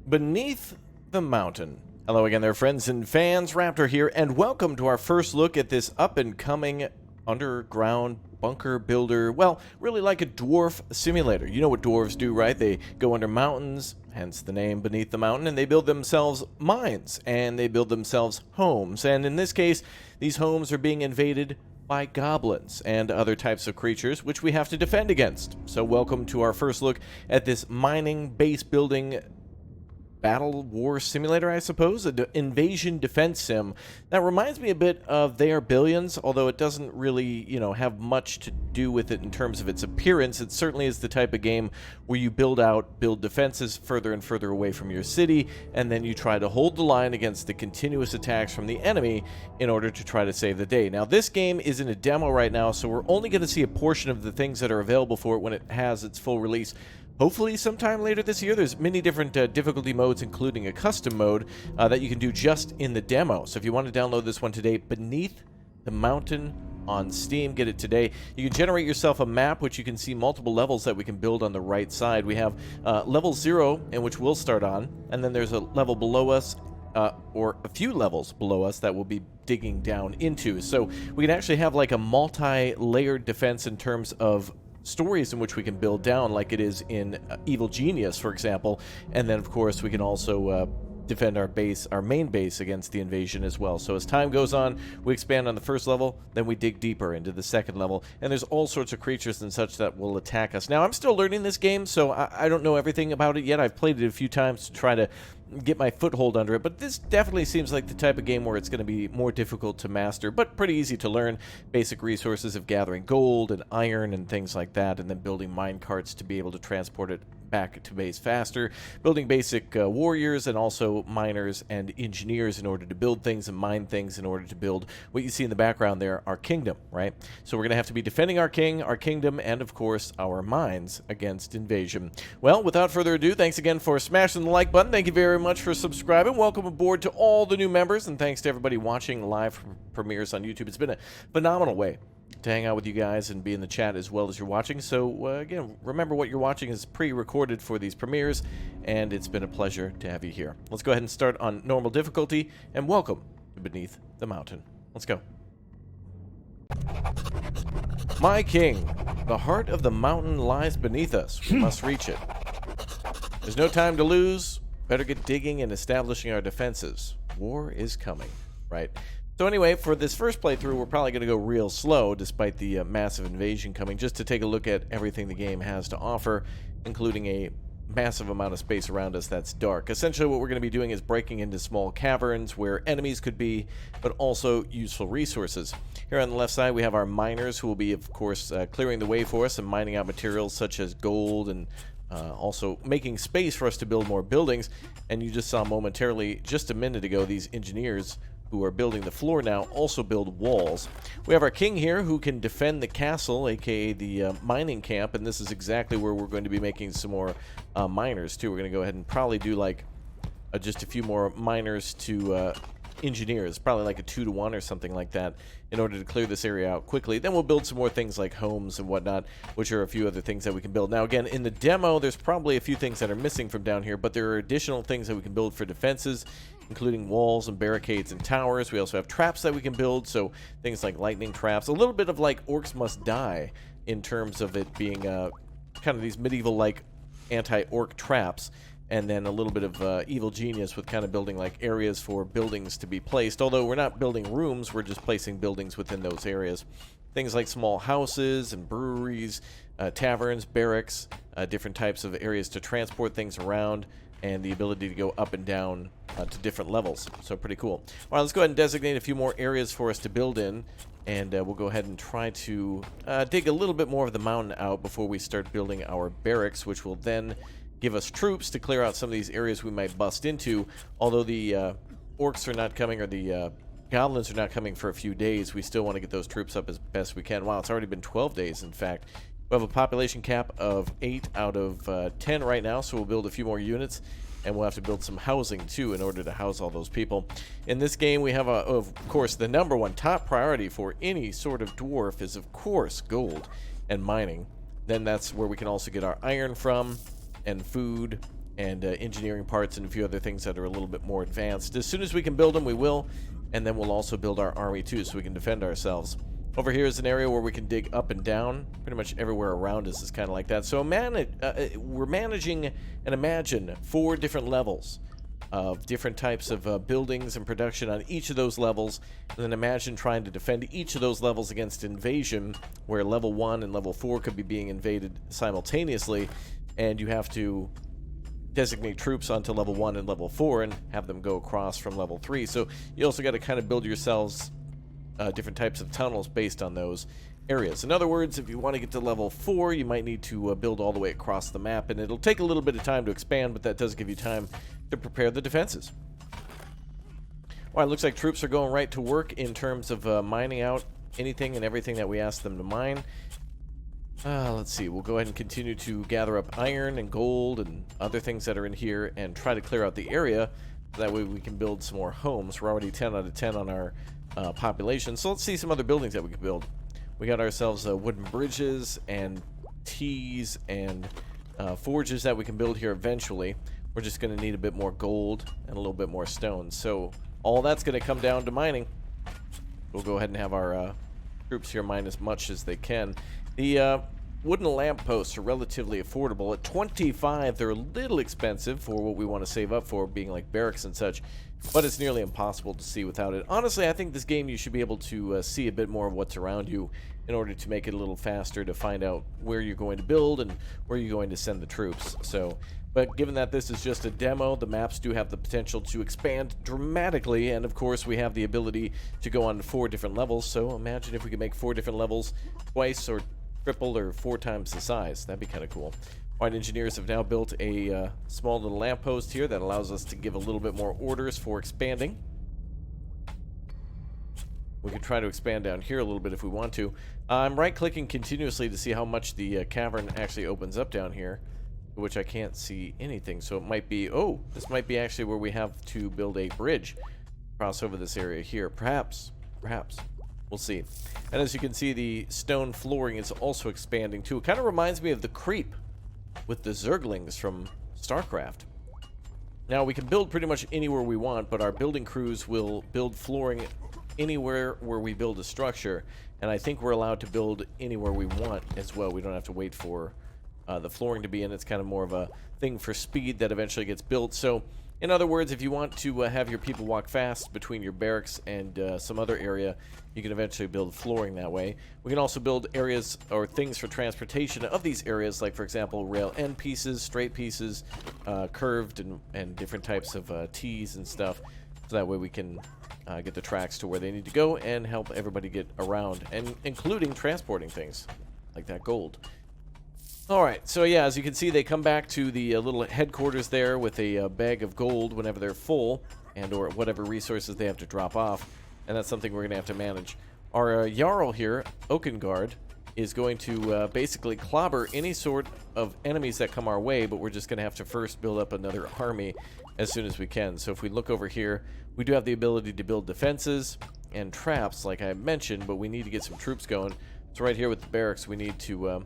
Beneath the Mountain. Hello again there, friends and fans. Raptor here, and welcome to our first look at this up-and-coming underground bunker builder. Well, really like a dwarf simulator. You know what dwarves do, right? They go under mountains, hence the name Beneath the Mountain, and they build themselves mines, and they build themselves homes. And in this case, these homes are being invaded by goblins and other types of creatures which we have to defend against. So welcome to our first look at this mining base building battle war simulator, I suppose, an invasion defense sim. That reminds me a bit of They Are Billions, although it doesn't really, have much to do with it in terms of its appearance. It certainly is the type of game where you build defenses further and further away from your city, and then you try to hold the line against the continuous attacks from the enemy in order to try to save the day. Now, this game is in a demo right now, so we're only going to see a portion of the things that are available for it when it has its full release. Hopefully sometime later this year. There's many different difficulty modes, including a custom mode that you can do just in the demo. So if you want to download this one today, Beneath the Mountain on Steam, get it today. You can generate yourself a map, which you can see multiple levels that we can build on the right side. We have level 0, in which we'll start on, and then there's a level below us, or a few levels below us that we'll be digging down into. So we can actually have like a multi-layered defense in terms of stories in which we can build down, like it is in Evil Genius, for example. And then, of course, we can also defend our main base against the invasion as well. So as time goes on, we expand on the first level, then we dig deeper into the second level, and there's all sorts of creatures and such that will attack us. Now, I'm still learning this game, so I don't know everything about it yet. I've played it a few times to try to get my foothold under it, but this definitely seems like the type of game where it's going to be more difficult to master, but pretty easy to learn. Basic resources of gathering gold and iron and things like that, and then building mine carts to be able to transport it back to base faster, building basic warriors and also miners and engineers in order to build things and mine things in order to build what you see in the background there, our kingdom, right? So we're going to have to be defending our king, our kingdom, and of course our mines against invasion. Well, without further ado, thanks again for smashing the like button. Thank you very much for subscribing. Welcome aboard to all the new members, and thanks to everybody watching live premieres on YouTube. It's been a phenomenal way to hang out with you guys and be in the chat as well as you're watching. So again, remember what you're watching is pre-recorded for these premieres, and it's been a pleasure to have you here. Let's go ahead and start on normal difficulty, and welcome to Beneath the Mountain. Let's go. My king, the heart of the mountain lies beneath us. We must reach it. There's no time to lose. Better get digging and establishing our defenses. War is coming, right? So anyway, for this first playthrough, we're probably going to go real slow, despite the massive invasion coming, just to take a look at everything the game has to offer, including a massive amount of space around us that's dark. Essentially, what we're going to be doing is breaking into small caverns where enemies could be, but also useful resources. Here on the left side, we have our miners, who will be, of course, clearing the way for us and mining out materials such as gold and also making space for us to build more buildings. And you just saw momentarily, just a minute ago, these engineers who are building the floor now also build walls. We have our king here who can defend the castle, aka the mining camp, and this is exactly where we're going to be making some more miners too. We're going to go ahead and probably do like just a few more miners to engineers, probably like a 2-to-1 or something like that, in order to clear this area out quickly. Then we'll build some more things like homes and whatnot, which are a few other things that we can build. Now again, in the demo, there's probably a few things that are missing from down here, but there are additional things that we can build for defenses, including walls and barricades and towers. We also have traps that we can build, so things like lightning traps, a little bit of like Orcs Must Die in terms of it being kind of these medieval like anti-orc traps, and then a little bit of Evil Genius with kind of building like areas for buildings to be placed. Although we're not building rooms, we're just placing buildings within those areas. Things like small houses and breweries, taverns, barracks, different types of areas to transport things around, and the ability to go up and down to different levels. So pretty cool. All right, let's go ahead and designate a few more areas for us to build in, and we'll go ahead and try to dig a little bit more of the mountain out before we start building our barracks, which will then give us troops to clear out some of these areas we might bust into. Although the orcs are not coming, or the goblins are not coming for a few days, we still want to get those troops up as best we can. Wow, it's already been 12 days, in fact. We have a population cap of 8 out of 10 right now, so we'll build a few more units, and we'll have to build some housing too in order to house all those people. In this game, we have, of course, the #1 top priority for any sort of dwarf is, of course, gold and mining. Then that's where we can also get our iron from, and food, and engineering parts and a few other things that are a little bit more advanced. As soon as we can build them, we will, and then we'll also build our army too, so we can defend ourselves. Over here is an area where we can dig up and down. Pretty much everywhere around us is kind of like that. So we're managing, and imagine 4 different levels of different types of buildings and production on each of those levels, and then imagine trying to defend each of those levels against invasion, where level 1 and level 4 could be being invaded simultaneously, and you have to designate troops onto level 1 and level 4 and have them go across from level 3. So you also got to kind of build yourselves different types of tunnels based on those areas. In other words, if you want to get to level 4, you might need to build all the way across the map, and it'll take a little bit of time to expand, but that does give you time to prepare the defenses. All right, looks like troops are going right to work in terms of mining out anything and everything that we asked them to mine. Let's see, we'll go ahead and continue to gather up iron and gold and other things that are in here and try to clear out the area. That way we can build some more homes. We're already 10 out of 10 on our population, so let's see some other buildings that we can build. We got ourselves wooden bridges and tees and forges that we can build here eventually. We're just going to need a bit more gold and a little bit more stone, so all that's going to come down to mining. We'll go ahead and have our troops here mine as much as they can. The wooden lampposts are relatively affordable. At 25, they're a little expensive for what we want to save up for, being like barracks and such, but it's nearly impossible to see without it. Honestly, I think this game you should be able to see a bit more of what's around you in order to make it a little faster to find out where you're going to build and where you're going to send the troops. So, but given that this is just a demo, the maps do have the potential to expand dramatically, and of course we have the ability to go on 4 different levels. So imagine if we could make 4 different levels twice or triple or 4 times the size. That'd be kind of cool. All right, engineers have now built a small little lamppost here that allows us to give a little bit more orders for expanding. We can try to expand down here a little bit if we want to. I'm right-clicking continuously to see how much the cavern actually opens up down here, which I can't see anything. So it might be, oh, this might be actually where we have to build a bridge across over this area here. Perhaps. We'll see. And as you can see, the stone flooring is also expanding too. It kind of reminds me of the creep with the Zerglings from StarCraft. Now, we can build pretty much anywhere we want, but our building crews will build flooring anywhere where we build a structure, and I think we're allowed to build anywhere we want as well. We don't have to wait for the flooring to be in. It's kind of more of a thing for speed that eventually gets built. So, in other words, if you want to have your people walk fast between your barracks and some other area, you can eventually build flooring that way. We can also build areas or things for transportation of these areas, like, for example, rail end pieces, straight pieces, curved, and different types of T's and stuff. So that way we can get the tracks to where they need to go and help everybody get around, and including transporting things, like that gold. Alright, so yeah, as you can see, they come back to the little headquarters there with a bag of gold whenever they're full, and or whatever resources they have to drop off, and that's something we're going to have to manage. Our Jarl here, Okengard, is going to basically clobber any sort of enemies that come our way, but we're just going to have to first build up another army as soon as we can. So if we look over here, we do have the ability to build defenses and traps, like I mentioned, but we need to get some troops going. So right here with the barracks, we need to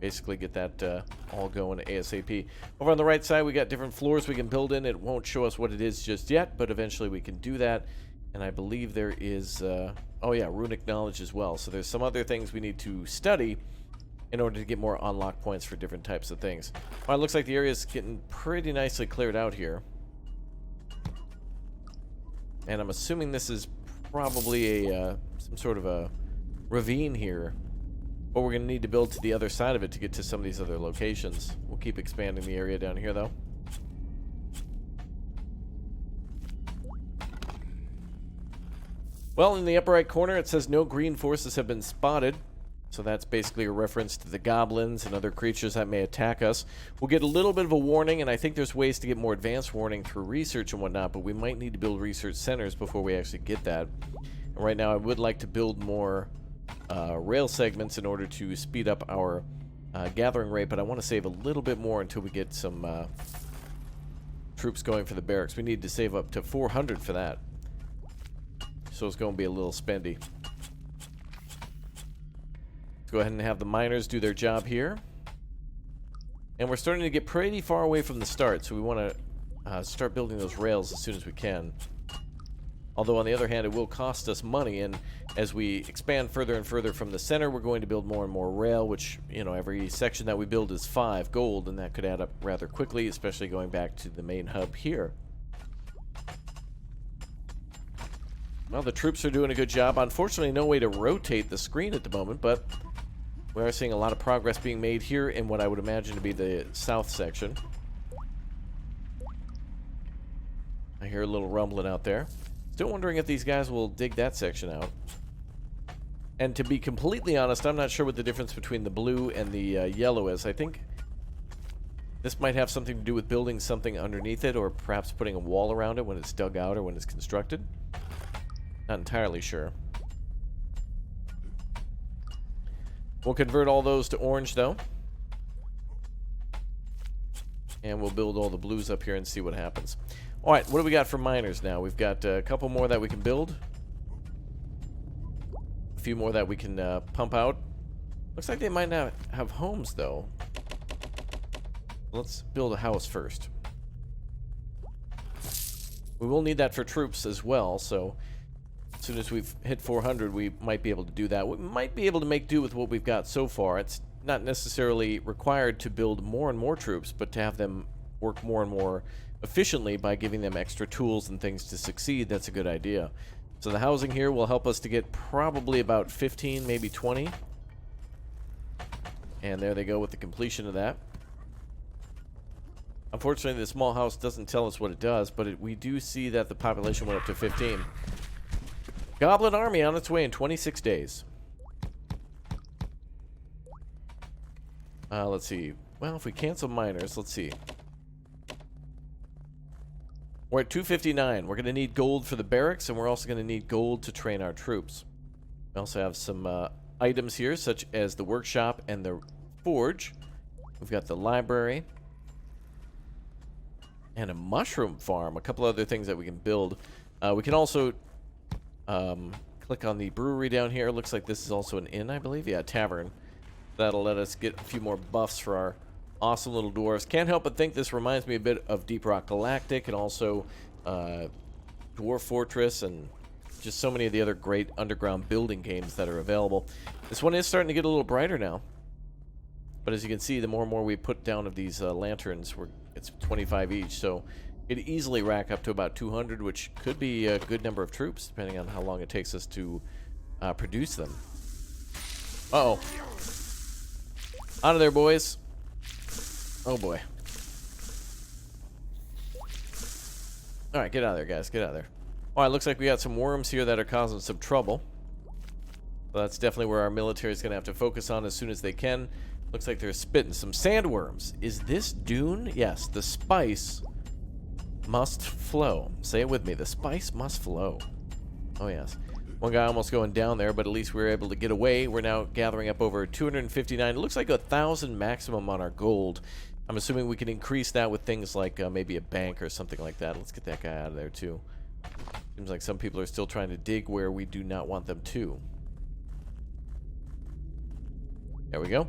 basically get that all going ASAP. Over on the right side, we got different floors we can build in. It won't show us what it is just yet, but eventually we can do that. And I believe there is, oh yeah, runic knowledge as well. So there's some other things we need to study in order to get more unlock points for different types of things. Well, it looks like the area is getting pretty nicely cleared out here. And I'm assuming this is probably a some sort of a ravine here. But we're going to need to build to the other side of it to get to some of these other locations. We'll keep expanding the area down here, though. Well, in the upper right corner, it says no green forces have been spotted. So that's basically a reference to the goblins and other creatures that may attack us. We'll get a little bit of a warning, and I think there's ways to get more advanced warning through research and whatnot, but we might need to build research centers before we actually get that. And right now, I would like to build more rail segments in order to speed up our gathering rate, but I want to save a little bit more until we get some troops going for the barracks. We need to save up to 400 for that. So it's going to be a little spendy. Let's go ahead and have the miners do their job here. And we're starting to get pretty far away from the start, so we want to start building those rails as soon as we can. Although, on the other hand, it will cost us money, and as we expand further and further from the center, we're going to build more and more rail, which, you know, every section that we build is 5 gold, and that could add up rather quickly, especially going back to the main hub here. Well, the troops are doing a good job. Unfortunately, no way to rotate the screen at the moment, but we are seeing a lot of progress being made here in what I would imagine to be the south section. I hear a little rumbling out there. Still wondering if these guys will dig that section out. And to be completely honest, I'm not sure what the difference between the blue and the yellow is. I think this might have something to do with building something underneath it, or perhaps putting a wall around it when it's dug out or when it's constructed. Not entirely sure. We'll convert all those to orange, though. And we'll build all the blues up here and see what happens. Alright, what do we got for miners now? We've got a couple more that we can build. A few more that we can pump out. Looks like they might not have homes, though. Let's build a house first. We will need that for troops as well, so as soon as we've hit 400, we might be able to do that. We might be able to make do with what we've got so far. It's not necessarily required to build more and more troops, but to have them work more and more efficiently by giving them extra tools and things to succeed. That's a good idea. So the housing here will help us to get probably about 15, maybe 20. And there they go with the completion of that. Unfortunately, the small house doesn't tell us what it does, but we do see that the population went up to 15. Goblin army on its way in 26 days. Let's see. Well, if we cancel miners, let's see. We're at 259. We're going to need gold for the barracks, and we're also going to need gold to train our troops. We also have some items here, such as the workshop and the forge. We've got the library. And a mushroom farm. A couple other things that we can build. We can also click on the brewery down here. Looks like this is also an inn, I believe. Yeah, tavern. That'll let us get a few more buffs for our awesome little dwarves. Can't help but think this reminds me a bit of Deep Rock Galactic, and also Dwarf Fortress, and just so many of the other great underground building games that are available. This one is starting to get a little brighter now. But as you can see, the more and more we put down of these lanterns, it's 25 each, so it'd easily rack up to about 200, which could be a good number of troops, depending on how long it takes us to produce them. Uh-oh. Out of there, boys. Oh, boy. Alright, get out of there, guys. Get out of there. Alright, looks like we got some worms here that are causing some trouble. So that's definitely where our military is going to have to focus on as soon as they can. Looks like they're spitting some sandworms. Is this Dune? Yes, the spice must flow. Say it with me. The spice must flow. Oh, yes. One guy almost going down there, but at least we were able to get away. We're now gathering up over 259. It looks like 1,000 maximum on our gold. I'm assuming we can increase that with things like maybe a bank or something like that. Let's get that guy out of there, too. Seems like some people are still trying to dig where we do not want them to. There we go.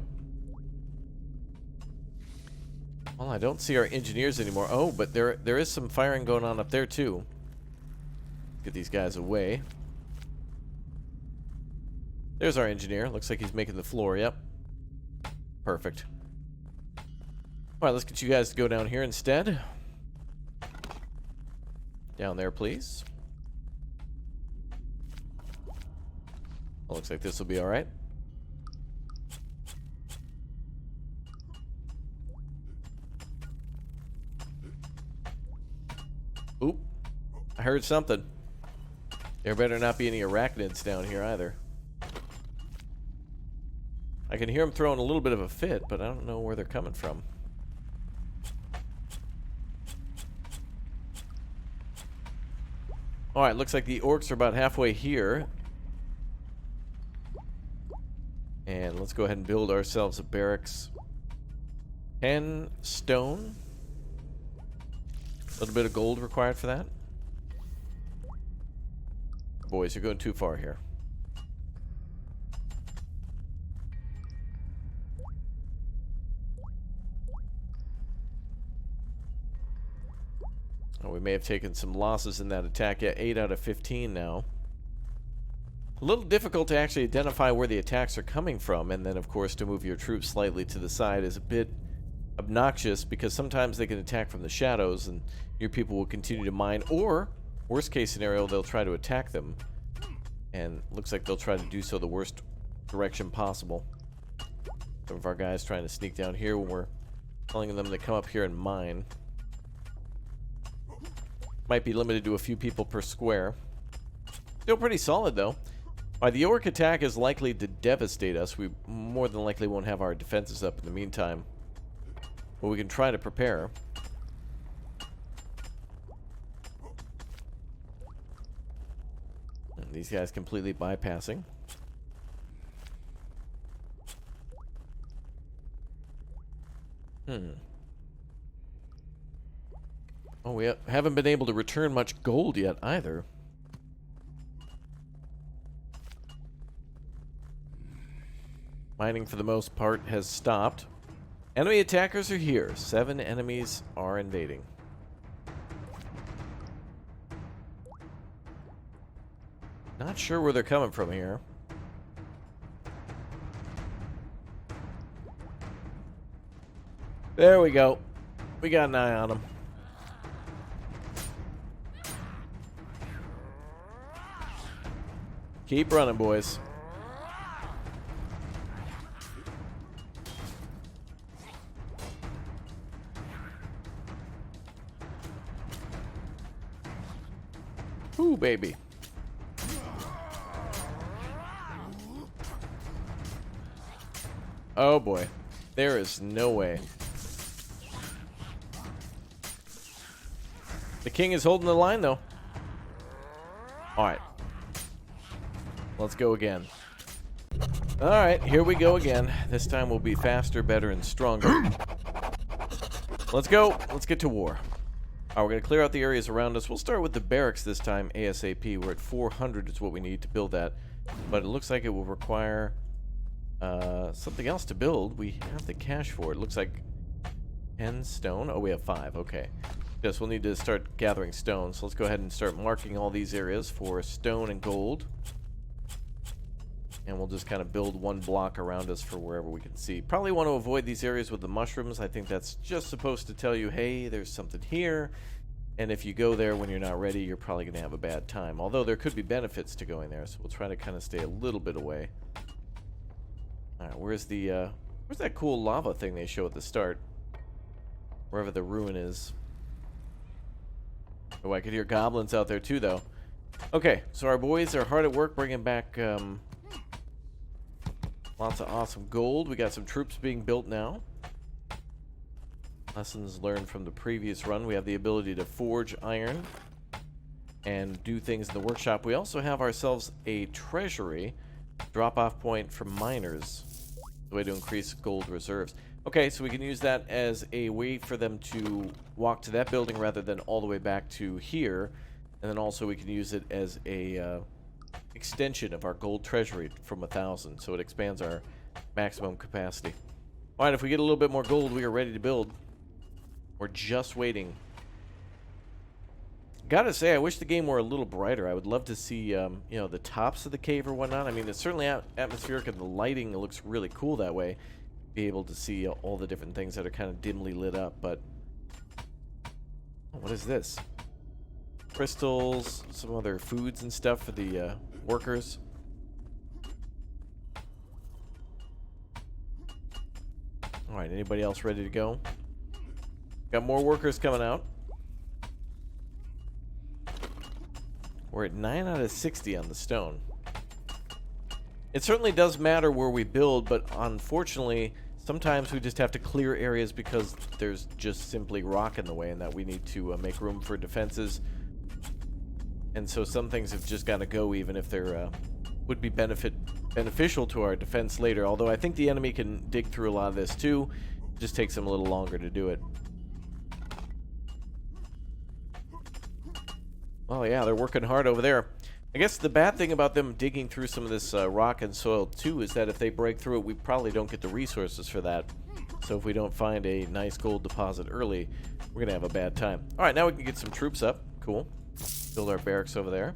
Well, I don't see our engineers anymore. Oh, but there is some firing going on up there, too. Get these guys away. There's our engineer. Looks like he's making the floor. Yep. Perfect. Alright, let's get you guys to go down here instead. Down there, please. Well, looks like this will be alright. Oop. I heard something. There better not be any arachnids down here either. I can hear them throwing a little bit of a fit, but I don't know where they're coming from. Alright, looks like the orcs are about halfway here. And let's go ahead and build ourselves a barracks. 10 stone. A little bit of gold required for that. Boys, you're going too far here. Oh, we may have taken some losses in that attack. Yeah, 8 out of 15 now. A little difficult to actually identify where the attacks are coming from, and then of course to move your troops slightly to the side is a bit obnoxious because sometimes they can attack from the shadows and your people will continue to mine, or worst case scenario they'll try to attack them, and looks like they'll try to do so the worst direction possible. Some of our guys trying to sneak down here when we're telling them to come up here and mine. Might be limited to a few people per square. Still pretty solid though. Alright, the orc attack is likely to devastate us. We more than likely won't have our defenses up in the meantime, but we can try to prepare. And these guys completely bypassing. Oh, we haven't been able to return much gold yet either. Mining for the most part has stopped. Enemy attackers are here. 7 enemies are invading. Not sure where they're coming from here. There we go. We got an eye on them. Keep running, boys. Ooh, baby. Oh boy. There is no way. The king is holding the line though. Alright. Let's go again. Alright, here we go again. This time we'll be faster, better, and stronger. Let's go. Let's get to war. Alright, we're going to clear out the areas around us. We'll start with the barracks this time, ASAP. We're at 400 is what we need to build that. But it looks like it will require something else to build. We have the cash for it. Looks like 10 stone. Oh, we have 5. Okay. Yes, we'll need to start gathering stone. So let's go ahead and start marking all these areas for stone and gold. And we'll just kind of build one block around us for wherever we can see. Probably want to avoid these areas with the mushrooms. I think that's just supposed to tell you, hey, there's something here. And if you go there when you're not ready, you're probably going to have a bad time. Although there could be benefits to going there, so we'll try to kind of stay a little bit away. Alright, where's that cool lava thing they show at the start? Wherever the ruin is. Oh, I could hear goblins out there too, though. Okay, so our boys are hard at work bringing back lots of awesome gold. We got some troops being built now. Lessons learned from the previous run. We have the ability to forge iron and do things in the workshop. We also have ourselves a treasury drop-off point for miners. The way to increase gold reserves. Okay, so we can use that as a way for them to walk to that building rather than all the way back to here. And then also we can use it as a extension of our gold treasury from 1,000, so it expands our maximum capacity. Alright, if we get a little bit more gold, we are ready to build. We're just waiting. Gotta say, I wish the game were a little brighter. I would love to see, you know, the tops of the cave or whatnot. I mean, it's certainly atmospheric and the lighting looks really cool that way. Be able to see all the different things that are kind of dimly lit up, but... Oh, what is this? Crystals, some other foods and stuff for the workers. Alright, anybody else ready to go? Got more workers coming out. We're at 9 out of 60 on the stone. It certainly does matter where we build, but unfortunately, sometimes we just have to clear areas because there's just simply rock in the way and that we need to make room for defenses. And so some things have just got to go, even if they're would be beneficial to our defense later. Although I think the enemy can dig through a lot of this too. It just takes them a little longer to do it. Oh yeah, they're working hard over there. I guess the bad thing about them digging through some of this rock and soil too is that if they break through it, we probably don't get the resources for that. So if we don't find a nice gold deposit early, we're going to have a bad time. All right, now we can get some troops up. Cool. Build our barracks over there.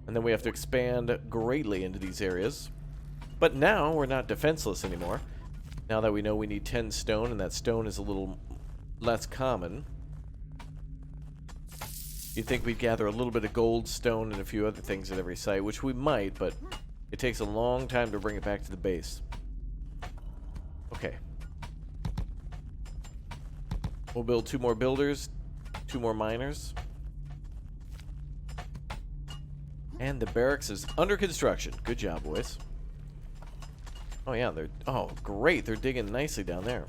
And then we have to expand greatly into these areas. But now we're not defenseless anymore. Now that we know we need 10 stone, and that stone is a little less common. You'd think we'd gather a little bit of gold, stone, and a few other things at every site, which we might, but it takes a long time to bring it back to the base. Okay. We'll build 2 more builders, 2 more miners. And the barracks is under construction. Good job, boys. Oh, yeah, they're... Oh, great. They're digging nicely down there.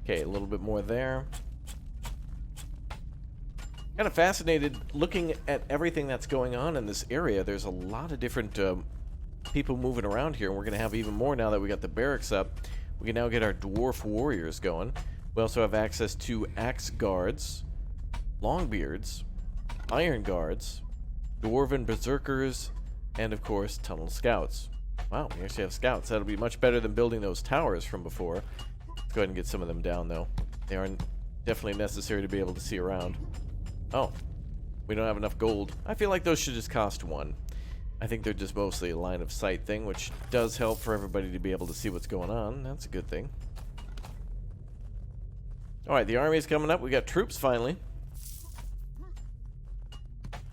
Okay, a little bit more there. Kind of fascinated looking at everything that's going on in this area. There's a lot of different people moving around here, and we're going to have even more now that we got the barracks up. We can now get our dwarf warriors going. We also have access to axe guards, longbeards, iron guards, dwarven berserkers, and of course tunnel scouts. Wow, we actually have scouts. That'll be much better than building those towers from before. Let's go ahead and get some of them down, though. They are definitely necessary to be able to see around. Oh, we don't have enough gold. I feel like those should just cost 1. I think they're just mostly a line of sight thing, which does help for everybody to be able to see what's going on. That's a good thing. Alright, the army's coming up. We got troops finally.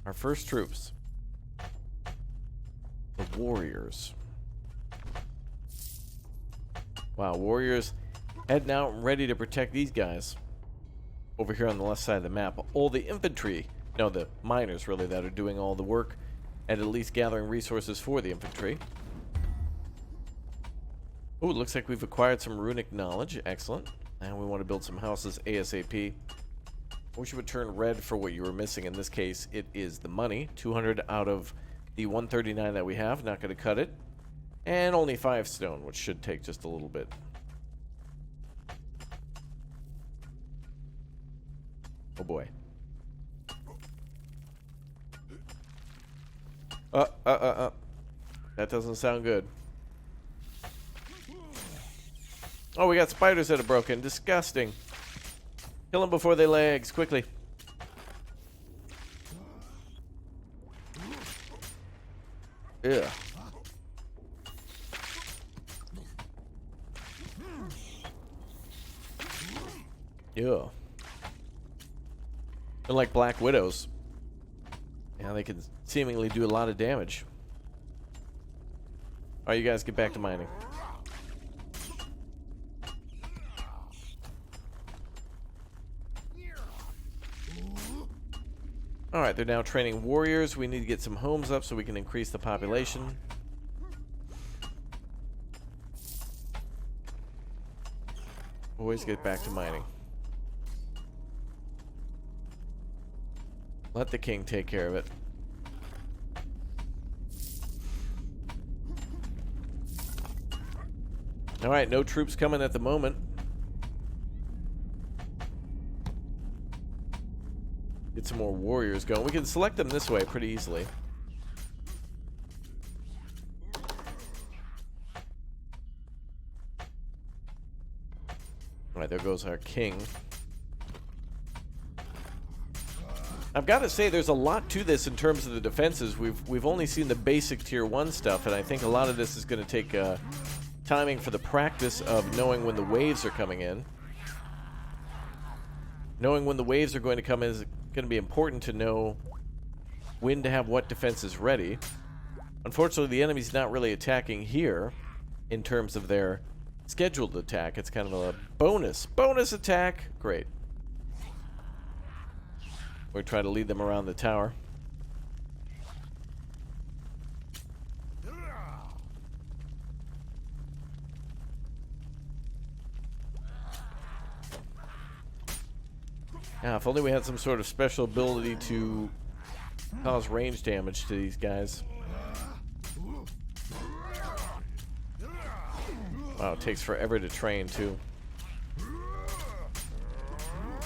Our first troops. The warriors. Wow, warriors heading out and ready to protect these guys. Over here on the left side of the map, all the infantry, no, the miners really, that are doing all the work and at least gathering resources for the infantry. Oh, it looks like we've acquired some runic knowledge. Excellent. And we want to build some houses ASAP. I wish it would turn red for what you were missing. In this case, it is the money. 200 out of the 139 that we have. Not going to cut it. And only 5 stone, which should take just a little bit. Oh boy. That doesn't sound good. Oh, we got spiders that are broken. Disgusting. Kill them before they lay eggs, quickly. Yeah. Yeah. They're like black widows. Yeah, they can seemingly do a lot of damage. Alright, you guys get back to mining. Alright, they're now training warriors. We need to get some homes up so we can increase the population. Boys, get back to mining. Let the king take care of it. Alright, no troops coming at the moment. Get some more warriors going. We can select them this way pretty easily. Alright, there goes our king. I've got to say, there's a lot to this in terms of the defenses. We've only seen the basic tier 1 stuff, and I think a lot of this is going to take timing for the practice of knowing when the waves are coming in. Knowing when the waves are going to come in is going to be important to know when to have what defenses ready. Unfortunately, the enemy's not really attacking here in terms of their scheduled attack. It's kind of a bonus attack. Great. We're trying to lead them around the tower. Yeah, if only we had some sort of special ability to cause range damage to these guys. Wow, it takes forever to train, too.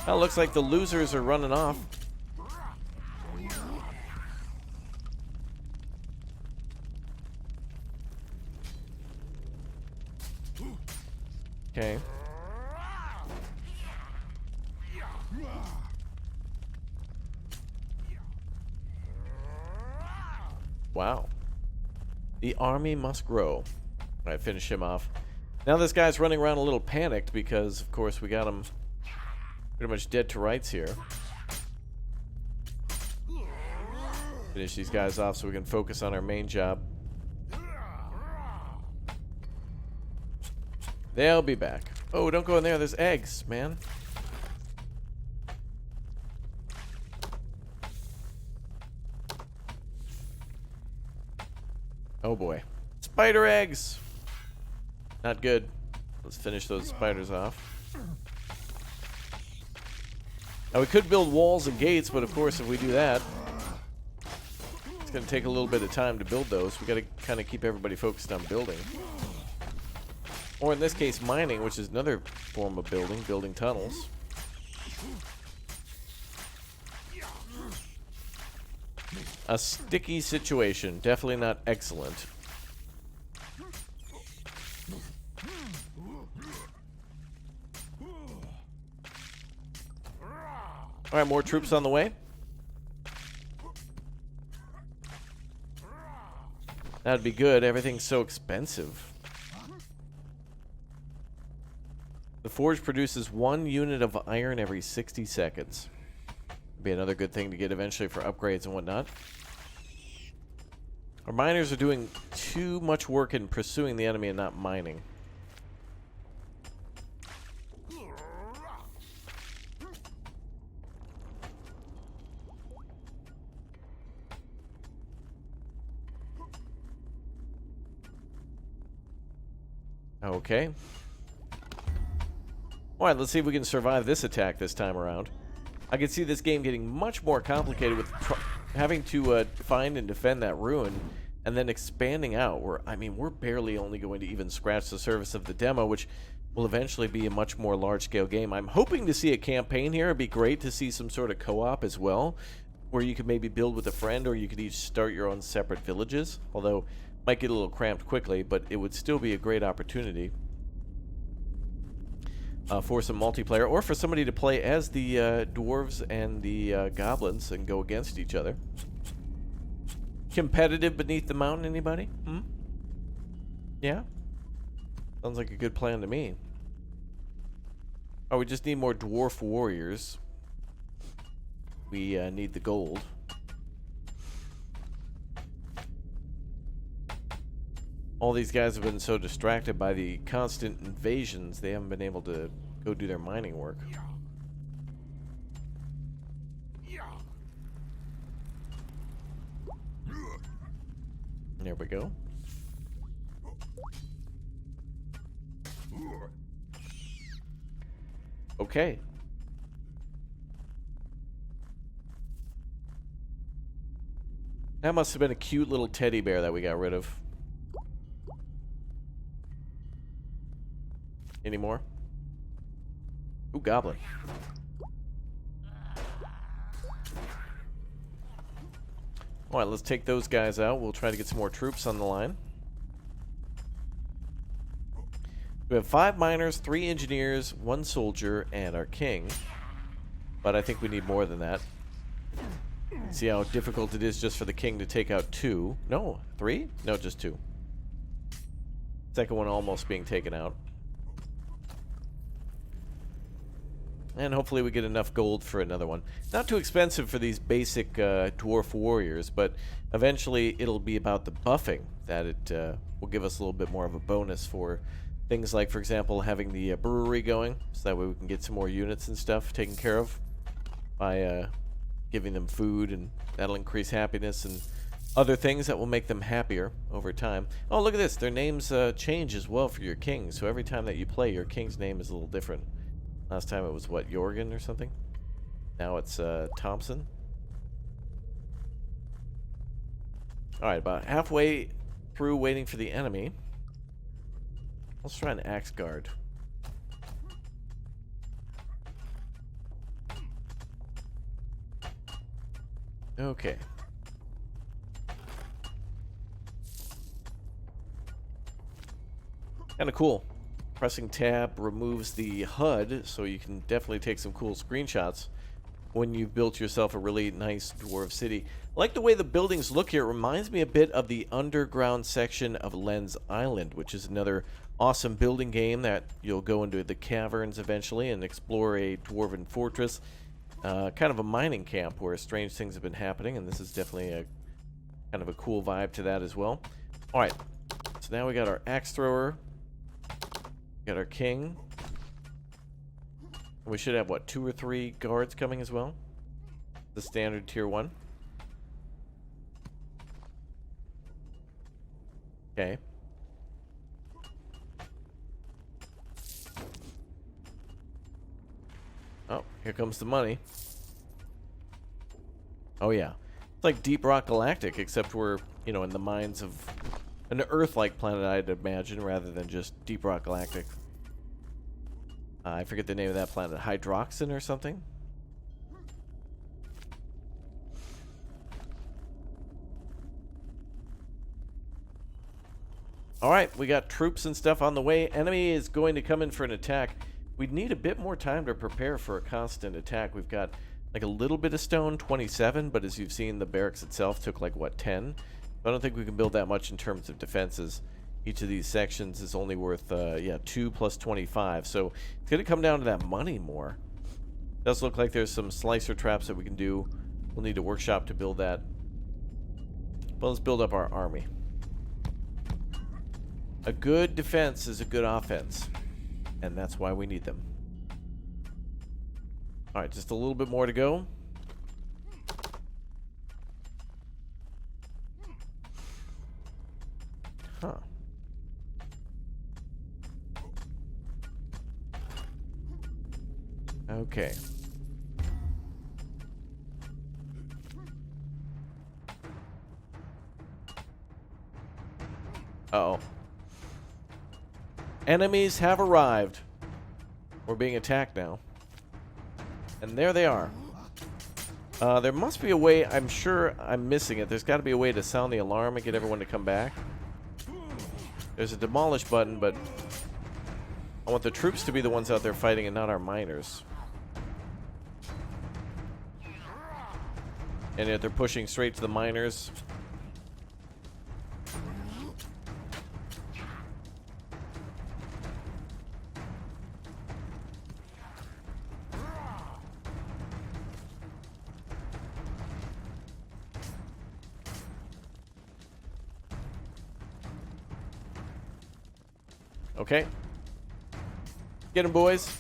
Well, looks like the losers are running off. Okay. Wow. The army must grow. All right, finish him off. Now this guy's running around a little panicked because, of course, we got him pretty much dead to rights here. Finish these guys off so we can focus on our main job. They'll be back. Oh, don't go in there. There's eggs, man. Oh boy. Spider eggs! Not good. Let's finish those spiders off. Now we could build walls and gates, but of course if we do that, it's going to take a little bit of time to build those. We got to kind of keep everybody focused on building. Or in this case, mining, which is another form of building tunnels. A sticky situation. Definitely not excellent. Alright, more troops on the way. That'd be good. Everything's so expensive. The forge produces 1 unit of iron every 60 seconds. Be another good thing to get eventually for upgrades and whatnot. Our miners are doing too much work in pursuing the enemy and not mining. Okay. Alright, let's see if we can survive this attack this time around. I can see this game getting much more complicated with having to find and defend that ruin, and then expanding out. We're barely only going to even scratch the surface of the demo, which will eventually be a much more large-scale game. I'm hoping to see a campaign here. It'd be great to see some sort of co-op as well, where you could maybe build with a friend, or you could each start your own separate villages. Although, might get a little cramped quickly, but it would still be a great opportunity. For some multiplayer, or for somebody to play as the dwarves and the goblins and go against each other. Competitive beneath the mountain, anybody? Hmm? Yeah? Sounds like a good plan to me. Oh, we just need more dwarf warriors. We need the gold. All these guys have been so distracted by the constant invasions, they haven't been able to go do their mining work. There we go. Okay. That must have been a cute little teddy bear that we got rid of. Any more? Ooh, goblin. Alright, let's take those guys out. We'll try to get some more troops on the line. We have 5 miners, 3 engineers, 1 soldier, and our king. But I think we need more than that. See how difficult it is just for the king to take out 2. No, 3? No, just 2. Second one almost being taken out. And hopefully we get enough gold for another one. Not too expensive for these basic dwarf warriors, but eventually it'll be about the buffing that it will give us a little bit more of a bonus for things like, for example, having the brewery going, so that way we can get some more units and stuff taken care of by giving them food, and that'll increase happiness and other things that will make them happier over time. Oh, look at this. Their names change as well for your king, so every time that you play, your king's name is a little different. Last time it was, what, Jorgen or something? Now it's Thompson. Alright, about halfway through waiting for the enemy. Let's try an axe guard. Okay. Kind of cool. Pressing tab removes the HUD, so you can definitely take some cool screenshots when you've built yourself a really nice dwarf city. I like the way the buildings look here. It reminds me a bit of the underground section of Lens Island, which is another awesome building game that you'll go into the caverns eventually and explore a dwarven fortress. Kind of a mining camp where strange things have been happening, and this is definitely a kind of a cool vibe to that as well. Alright, so now we got our axe thrower. Got our king. We should have, what, 2 or 3 guards coming as well? The standard tier 1. Okay. Oh, here comes the money. Oh yeah. It's like Deep Rock Galactic, except we're, you know, in the mines of an Earth-like planet, I'd imagine, rather than just Deep Rock Galactic. I forget the name of that planet. Hydroxin or something? Alright, we got troops and stuff on the way. Enemy is going to come in for an attack. We'd need a bit more time to prepare for a constant attack. We've got like a little bit of stone, 27, but as you've seen, the barracks itself took like, what, 10? I don't think we can build that much in terms of defenses. Each of these sections is only worth, yeah, 2 plus 25. So it's going to come down to that money more. Does look like there's some slicer traps that we can do. We'll need a workshop to build that. But let's build up our army. A good defense is a good offense. And that's why we need them. Alright, just a little bit more to go. Huh. Okay. Uh-oh. Enemies have arrived. We're being attacked now. And there they are. There must be a way, I'm sure I'm missing it. There's got to be a way to sound the alarm and get everyone to come back. There's a demolish button, but I want the troops to be the ones out there fighting and not our miners. And yet they're pushing straight to the miners. Okay. Get him, boys.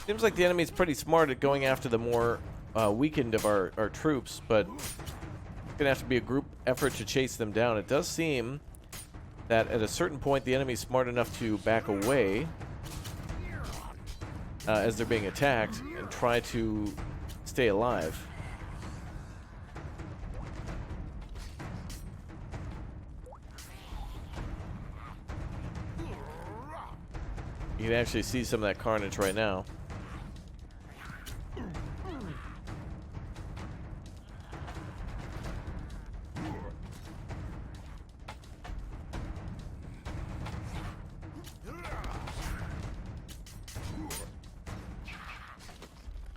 Seems like the enemy's pretty smart at going after the more weakened of our troops, but it's gonna have to be a group effort to chase them down. It does seem that at a certain point the enemy's smart enough to back away as they're being attacked and try to stay alive. You can actually see some of that carnage right now.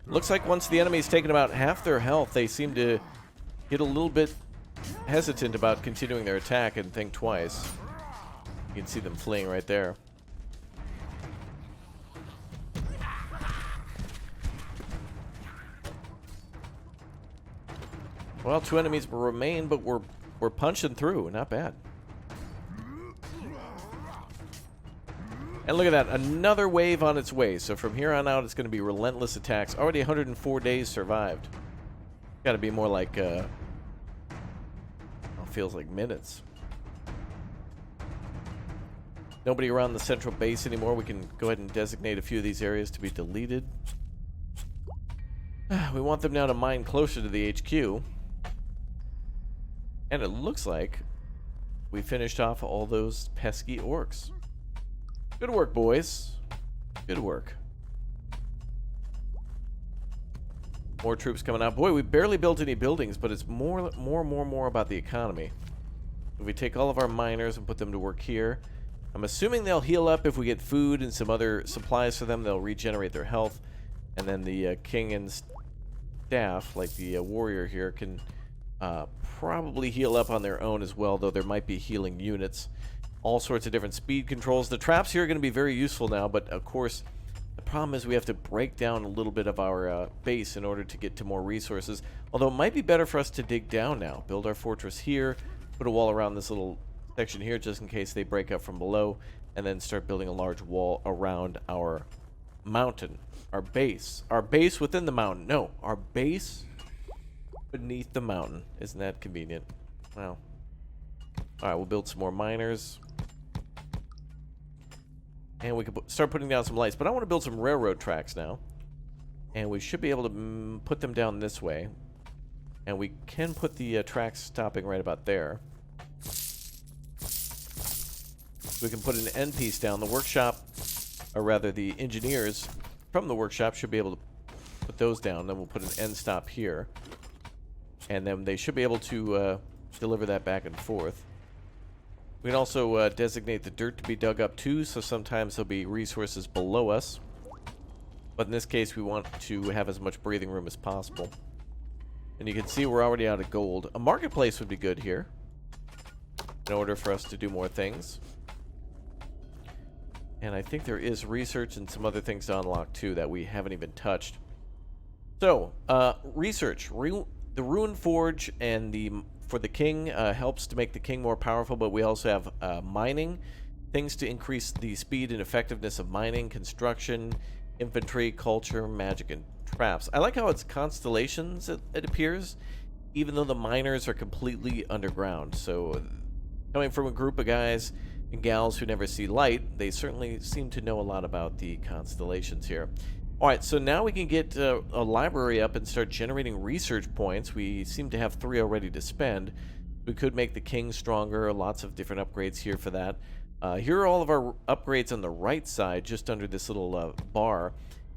Looks like once the enemy's taken about half their health, they seem to get a little bit hesitant about continuing their attack and think twice. You can see them fleeing right there. Well, 2 enemies remain, but we're punching through. Not bad. And look at that, another wave on its way. So from here on out, it's going to be relentless attacks. Already 104 days survived. Got to be more like, well, feels like minutes. Nobody around the central base anymore. We can go ahead and designate a few of these areas to be deleted. We want them now to mine closer to the HQ. And it looks like we finished off all those pesky orcs. Good work, boys. Good work. More troops coming out. Boy, we barely built any buildings, but it's more about the economy. If we take all of our miners and put them to work here, I'm assuming they'll heal up if we get food and some other supplies for them. They'll regenerate their health. And then the king and staff, like the warrior here, can probably heal up on their own as well, though there might be healing units. All sorts of different speed controls. The traps here are going to be very useful now, but of course, the problem is we have to break down a little bit of our base in order to get to more resources. Although it might be better for us to dig down now. Build our fortress here, put a wall around this little section here just in case they break up from below, and then start building a large wall around our mountain. Our base. Our base within the mountain. No, our base beneath the mountain. Isn't that convenient? Wow. Alright, we'll build some more miners. And we can start putting down some lights. But I want to build some railroad tracks now. And we should be able to put them down this way. And we can put the tracks stopping right about there. We can put an end piece down. The workshop, or rather the engineers from the workshop should be able to put those down. Then we'll put an end stop here. And then they should be able to deliver that back and forth. We can also designate the dirt to be dug up too, so sometimes there'll be resources below us. But in this case, we want to have as much breathing room as possible. And you can see we're already out of gold. A marketplace would be good here in order for us to do more things. And I think there is research and some other things to unlock too that we haven't even touched. So, research. The Ruin Forge and for the king helps to make the king more powerful, but we also have mining, things to increase the speed and effectiveness of mining, construction, infantry, culture, magic, and traps. I like how it's constellations, it appears, even though the miners are completely underground. So, coming from a group of guys and gals who never see light, they certainly seem to know a lot about the constellations here. Alright, so now we can get a library up and start generating research points. We seem to have 3 already to spend. We could make the king stronger, lots of different upgrades here for that. Here are all of our upgrades on the right side, just under this little bar.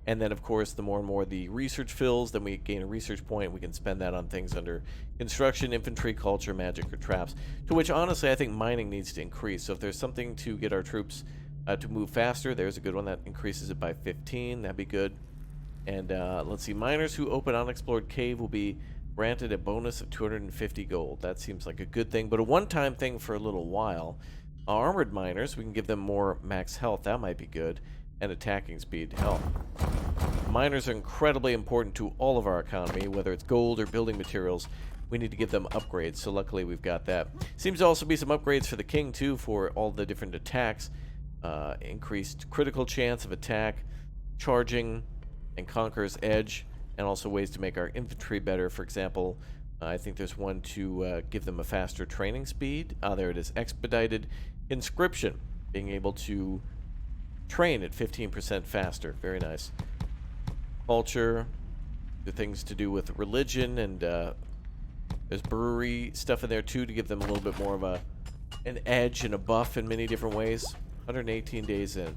And then, of course, the more and more the research fills, then we gain a research point. We can spend that on things under construction, infantry, culture, magic, or traps. To which, honestly, I think mining needs to increase. So if there's something to get our troops to move faster, there's a good one that increases it by 15. That'd be good. And let's see, miners who open unexplored cave will be granted a bonus of 250 gold. That seems like a good thing, but a one-time thing for a little while. Armored miners, we can give them more max health. That might be good. And attacking speed. Hell, miners are incredibly important to all of our economy, whether it's gold or building materials. We need to give them upgrades, so luckily we've got that. Seems to also be some upgrades for the king too, for all the different attacks. Increased critical chance of attack, charging, and conqueror's edge, and also ways to make our infantry better. For example, I think there's one to give them a faster training speed. There it is, expedited inscription, being able to train at 15% faster. Very nice. Culture, the things to do with religion, and there's brewery stuff in there too to give them a little bit more of an edge and a buff in many different ways. 118 days in.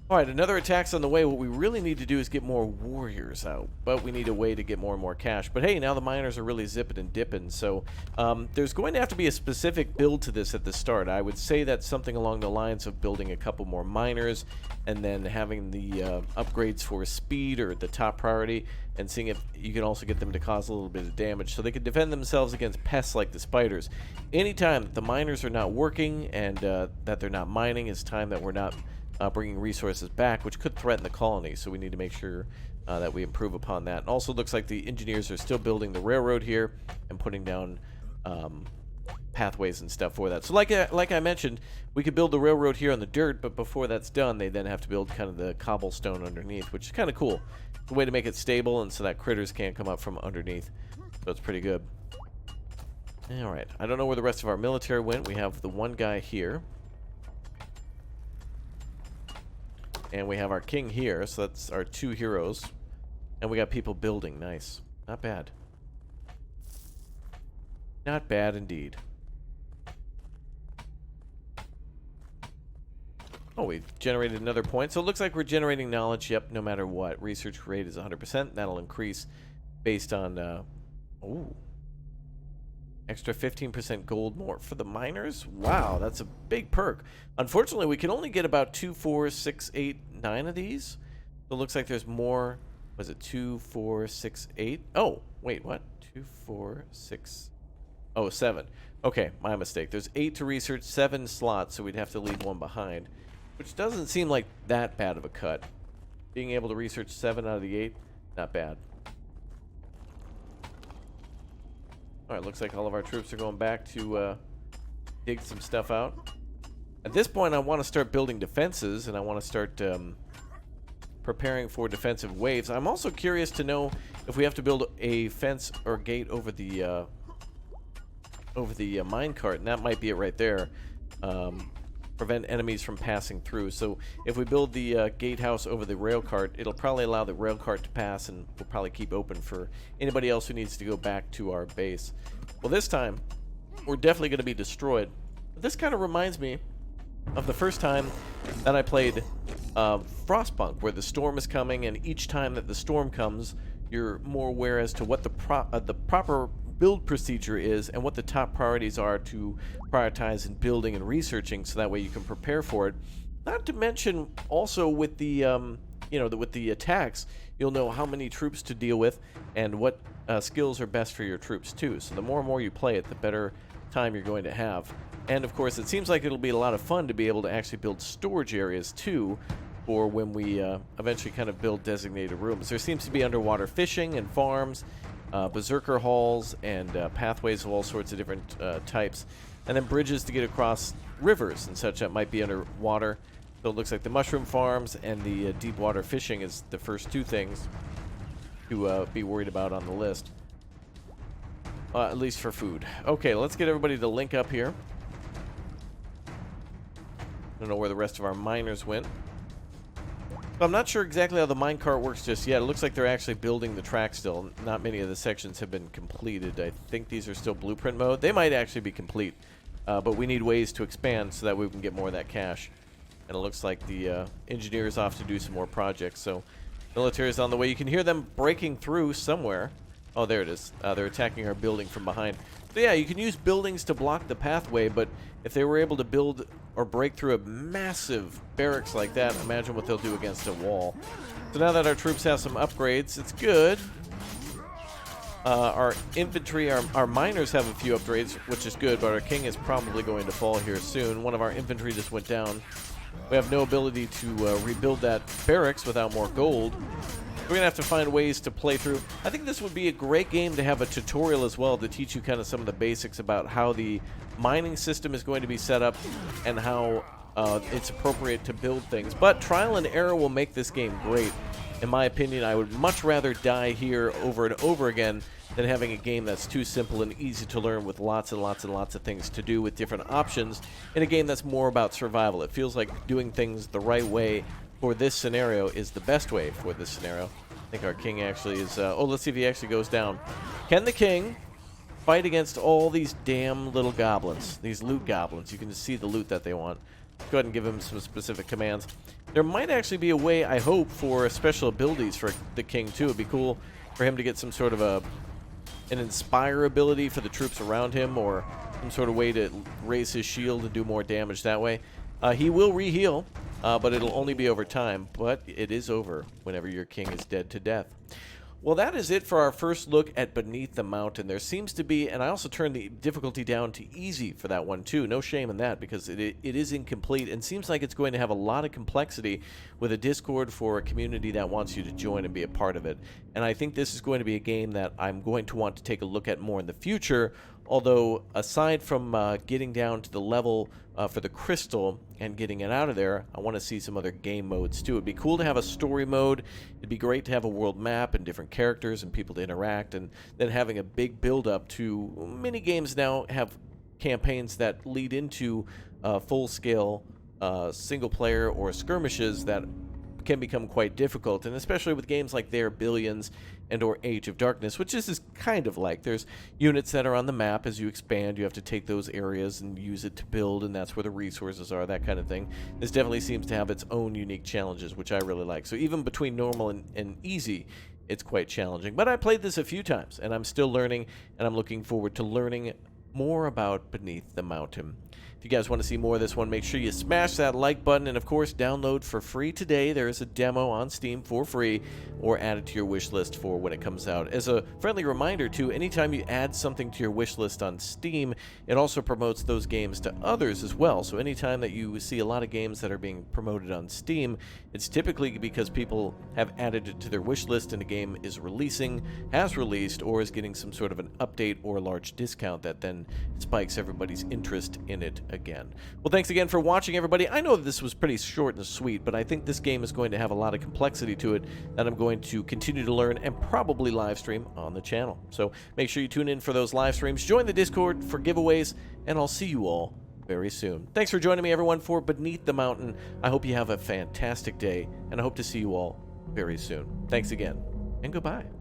Alright, another attack's on the way. What we really need to do is get more warriors out, but we need a way to get more and more cash. But hey, now the miners are really zipping and dipping, so there's going to have to be a specific build to this at the start. I would say that's something along the lines of building a couple more miners and then having the upgrades for speed or the top priority, and seeing if you can also get them to cause a little bit of damage so they can defend themselves against pests like the spiders. Anytime that the miners are not working and that they're not mining is time that we're not bringing resources back, which could threaten the colony, so we need to make sure that we improve upon that. And also looks like the engineers are still building the railroad here and putting down pathways and stuff for that. So like I mentioned, we could build the railroad here on the dirt, but before that's done, they then have to build kind of the cobblestone underneath, which is kind of cool. It's a way to make it stable and so that critters can't come up from underneath. So it's pretty good. Alright, I don't know where the rest of our military went. We have the one guy here. And we have our king here, so that's our 2 heroes. And we got people building. Nice. Not bad. Not bad indeed. Oh, we've generated another point. So it looks like we're generating knowledge, yep, no matter what. Research rate is 100%. That'll increase based on, ooh, extra 15% gold more for the miners. Wow, that's a big perk. Unfortunately, we can only get about 2, 4, 6, 8, 9 of these. So it looks like there's more. Was it 2, 4, 6, 8? Oh, wait, what? 2, 4, 6. Oh, 7. Okay, my mistake. There's 8 to research, 7 slots, so we'd have to leave 1 behind, which doesn't seem like that bad of a cut. Being able to research 7 out of the 8, not bad. Alright, looks like all of our troops are going back to dig some stuff out. At this point, I want to start building defenses, and I want to start preparing for defensive waves. I'm also curious to know if we have to build a fence or gate over the minecart, and that might be it right there. Prevent enemies from passing through. So if we build the gatehouse over the rail cart, it'll probably allow the rail cart to pass, and we'll probably keep open for anybody else who needs to go back to our base. Well, this time, we're definitely going to be destroyed. But this kind of reminds me of the first time that I played Frostpunk, where the storm is coming, and each time that the storm comes, you're more aware as to what the proper build procedure is and what the top priorities are to prioritize in building and researching, so that way you can prepare for it. Not to mention also with the with the attacks, you'll know how many troops to deal with and what skills are best for your troops too. So the more and more you play it, the better time you're going to have. And of course, it seems like it'll be a lot of fun to be able to actually build storage areas too, for when we eventually kind of build designated rooms. There seems to be underwater fishing and farms, berserker halls, and pathways of all sorts of different types, and then bridges to get across rivers and such that might be underwater. So it looks like the mushroom farms and the deep water fishing is the first 2 things to be worried about on the list, at least for food. Okay, let's get everybody to link up here. I don't know where the rest of our miners went. I'm not sure exactly how the minecart works just yet. It looks like they're actually building the track still. Not many of the sections have been completed. I think these are still blueprint mode. They might actually be complete, but we need ways to expand so that we can get more of that cash. And it looks like the engineer is off to do some more projects. So military is on the way. You can hear them breaking through somewhere. Oh, there it is. They're attacking our building from behind. So yeah, you can use buildings to block the pathway, but if they were able to build or break through a massive barracks like that, imagine what they'll do against a wall. So now that our troops have some upgrades, it's good. Our infantry, our miners have a few upgrades, which is good, but our king is probably going to fall here soon. One of our infantry just went down. We have no ability to rebuild that barracks without more gold. We're going to have to find ways to play through. I think this would be a great game to have a tutorial as well to teach you kind of some of the basics about how the mining system is going to be set up and how it's appropriate to build things. But trial and error will make this game great. In my opinion, I would much rather die here over and over again than having a game that's too simple and easy to learn with lots and lots and lots of things to do with different options in a game that's more about survival. It feels like doing things the right way for this scenario is the best way for this scenario. I think our king actually is... oh, let's see if he actually goes down. Can the king fight against all these damn little goblins? These loot goblins. You can just see the loot that they want. Go ahead and give him some specific commands. There might actually be a way, I hope, for special abilities for the king, too. It'd be cool for him to get some sort of an inspire ability for the troops around him, or some sort of way to raise his shield and do more damage that way. He will re-heal. But it'll only be over time, but it is over whenever your king is dead to death. Well, that is it for our first look at Beneath the Mountain. There seems to be, and I also turned the difficulty down to easy for that one too. No shame in that, because it is incomplete and seems like it's going to have a lot of complexity with a Discord for a community that wants you to join and be a part of it. And I think this is going to be a game that I'm going to want to take a look at more in the future, although aside from getting down to the level for the crystal and getting it out of there, I want to see some other game modes too. It'd be cool to have a story mode. It'd be great to have a world map and different characters and people to interact, and then having a big build up to... Many games now have campaigns that lead into full-scale single player or skirmishes that can become quite difficult, and especially with games like There Billions and or Age of Darkness, which this is kind of like. There's units that are on the map. As you expand, you have to take those areas and use it to build, and that's where the resources are, that kind of thing. This definitely seems to have its own unique challenges, which I really like. So even between normal and easy, it's quite challenging. But I played this a few times, and I'm still learning, and I'm looking forward to learning more about Beneath the Mountain. If you guys want to see more of this one, make sure you smash that like button, and of course, download for free today. There is a demo on Steam for free, or add it to your wish list for when it comes out. As a friendly reminder, too, anytime you add something to your wish list on Steam, it also promotes those games to others as well. So anytime that you see a lot of games that are being promoted on Steam, it's typically because people have added it to their wish list and a game is releasing, has released, or is getting some sort of an update or a large discount that then spikes everybody's interest in it again. Well, thanks again for watching, everybody. I know that this was pretty short and sweet, but I think this game is going to have a lot of complexity to it that I'm going to continue to learn and probably live stream on the channel. So make sure you tune in for those live streams, join the Discord for giveaways, and I'll see you all very soon. Thanks for joining me, everyone, for Beneath the Mountain. I hope you have a fantastic day, and I hope to see you all very soon. Thanks again, and goodbye.